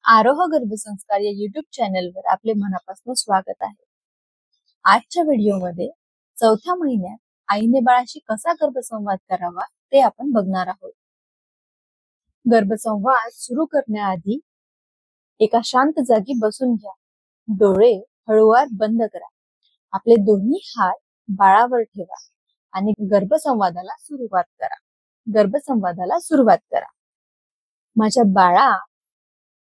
आरोह गर्भसंस्कार या युट्यूब चॅनलवर आपले मनापासून स्वागत आहे। आजच्या व्हिडिओमध्ये चौथ्या महिन्यात आईने बाळाशी कसा गर्भसंवाद करावा ते आपण बघणार आहोत। गर्भसंवाद सुरू करण्याआधी एका शांत जागी बसून घ्या। डोळे हळूवार बंद करा। आपले दोन्ही हात बाळावर ठेवा आणि गर्भसंवादाला सुरुवात करा। माझ्या बाळा,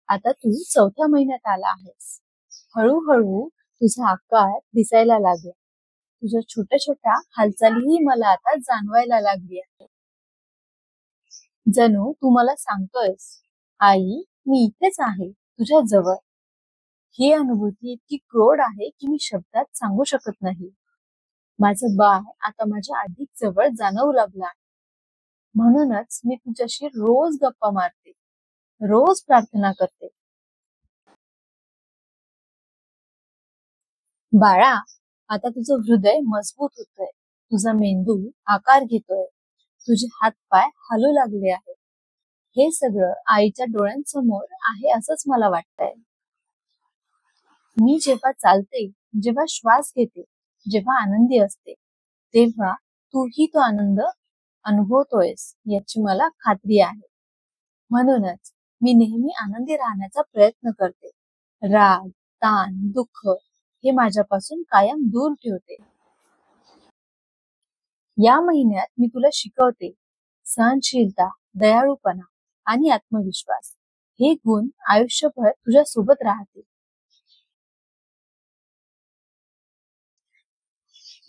आता तू चौथ्या महिन्यात आला आहेस। हळूहळू तुझा आकार दिसायला लागला। तुझ्या छोट्या छोट्या हालचालीही मला आता जाणवायला लागली आहे। जणू तू मला सांगतोयस, आई मी इथेच आहे, तुझ्या जवळ। ही अनुभूती इतकी गोड आहे की मी शब्दात सांगू शकत नाही। माझं बाळ आता माझ्या अधिक जवळ जाणवू लागला आहे। म्हणूनच मी तुझ्याशी रोज गप्पा मारते, रोज प्रार्थना करते। बाळा, आता तुझं हृदय मजबूत होतंय, तुझा मेंदू आकार घेतोय, तुझे हात पाय हलू लागले आहेत। हे सगळं आईच्या डोळ्यांसमोर आहे असंच मला वाटतंय। मी जेव्हा चालते, जेव्हा श्वास घेते, जेव्हा आनंदी असते, तेव्हा तूही तो आनंद अनुभवतोयस याची मला खात्री आहे। म्हणूनच मी नेहमी आनंदी राहण्याचा प्रयत्न करते। राग, ताण, दुःख हे माझ्यापासून कायम दूर ठेवते। या महिन्यात मी तुला शिकवते, सहनशीलता, दयाळूपणा आणि आत्मविश्वास हे गुण आयुष्यभर तुझ्या सोबत राहतील।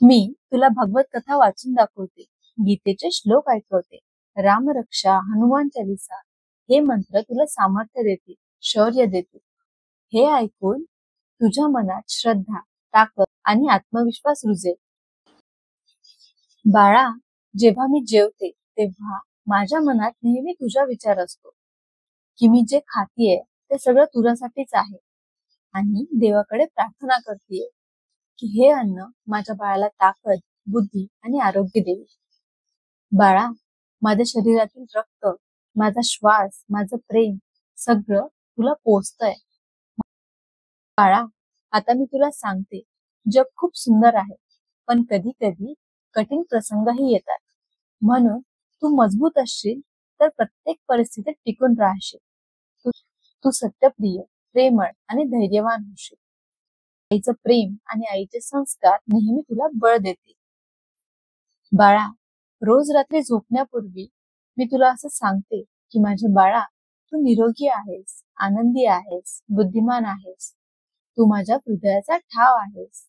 मी तुला भगवत कथा वाचून दाखवते, गीतेचे श्लोक ऐकवते, रामरक्षा, हनुमान चालीसा हे मंत्र तुला सामर्थ्य देतील, शौर्य देतील। हे ऐकून तुझ्या मनात श्रद्धा, ताकद आणि आत्मविश्वास रुजेल। बाळा, जेव्हा मी जेवते तेव्हा माझ्या मनात नेहमी तुझा विचार असतो की मी जे खातीये ते सगळं तुझ्यासाठीच आहे, आणि देवाकडे प्रार्थना करतेय की हे अन्न माझ्या बाळाला ताकद, बुद्धी आणि आरोग्य देईल। बाळा, माझ्या शरीरातील रक्त, माझा श्वास, माझं प्रेम सगळं तुला पोचतंय। बाळा, आता मी तुला सांगते, जग खूप सुंदर आहे, पण कधी कधी कठीण प्रसंगही येतात। म्हणून तू मजबूत असशील तर प्रत्येक परिस्थितीत टिकून राहशील। तू सत्यप्रिय, प्रेमळ आणि धैर्यवान होशील। आईचं प्रेम आणि आईचे संस्कार नेहमी तुला बळ देतील। बाळा, रोज रात्री झोपण्यापूर्वी मी तुला असं सांगते की माझ्या बाळा, तू निरोगी आहेस, आनंदी आहेस, बुद्धिमान आहेस। तू माझ्या हृदयाचा ठाव आहेस।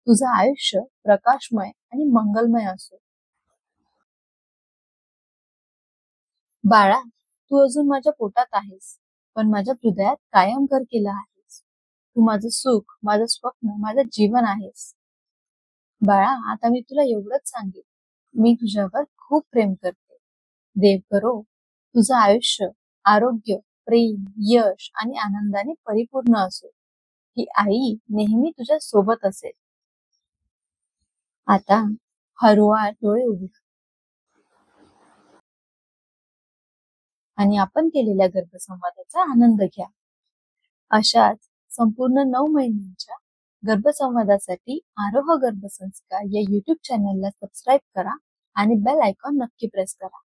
तुझं आयुष्य प्रकाशमय आणि मंगलमय असो। बाळा, तू अजून माझ्या पोटात आहेस, पण माझ्या हृदयात कायम घर केलं आहेस। तू माझं सुख, माझं स्वप्न, माझं जीवन आहेस। बाळा, आता मी तुला एवढंच सांगेन, मी तुझ्यावर खूप प्रेम करते। देव करो तुझं आयुष्य आरोग्य, प्रेम, यश आणि आनंदाने परिपूर्ण असो। ही आई नेहमी तुझ्या सोबत असेल। आता हळूवार डोळे उघडा आणि आपण केलेल्या गर्भसंवादाचा आनंद घ्या। अशाच संपूर्ण 9 महिन्यांच्या गर्भसंवादासाठी आरोह गर्भसंस्कार या युट्यूब चॅनलला सबस्क्राईब करा आणि बेल आयकॉन नक्की प्रेस करा।